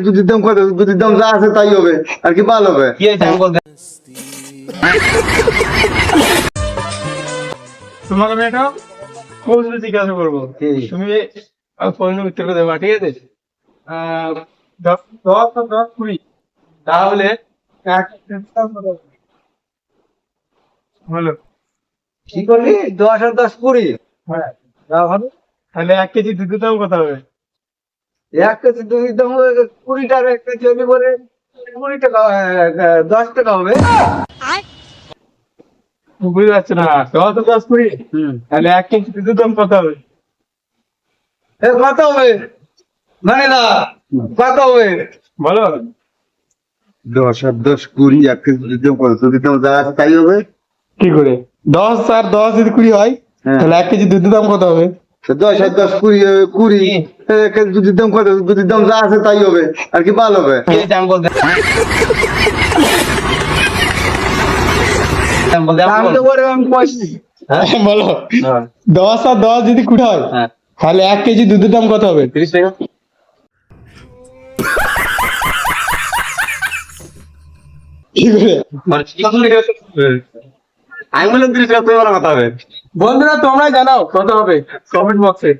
দুধের দাম কত? দুধের দাম যা আছে তাই হবে, আর কি ভালো হবে? কি হয়েছে আমি বলতে তোমাকে আমি একটা প্রশ্ন জিজ্ঞাসা করবো, তুমি প্রশ্ন উত্তর দেবা, ঠিক আছে? 10 10 আর 10 20, তাহলে এক হলো। কি করলি? 10 আর 10 20। হ্যাঁ, ভালো। তাহলে 1 কেজি দুধের দাম কত হবে? 1 কেজি দুধের দাম 20 টাকা, 1 কেজি হলে পরে 20 টাকা, 10 টাকা হবে। বুঝতে পারছো না? 10 আর 10 20, তাহলে 1 কেজি দুধের দাম কত হবে? কত হবে? মানে না, কত হবে? বলো। 10 আর 10 20, 1 কেজি দুধের দাম কত? দুধের দাম যা আছে তাই হবে। কি করে 10 আর 10 যদি 20 হয়, তাহলে 1 কেজি দুধের দাম কত হবে? 10 আর 10 20, 1 কেজি দুধের দাম কত? দুধের দাম যা আছে তাই হবে, আর কি ভালো হবে? কি হয়েছে আমি বলতে দাম তো বলে আমি কইছি। বলো। 10 আর 10 যদি 20 হয়, হ্যাঁ তাহলে 1 কেজি দুধের দাম কত হবে? 30 টাকা। কি করে? আমি বললাম 30 টাকা, তুমি বলো কত হবে? বন্ধুরা তোমরা জানাও কত হবে কমেন্ট বক্সে।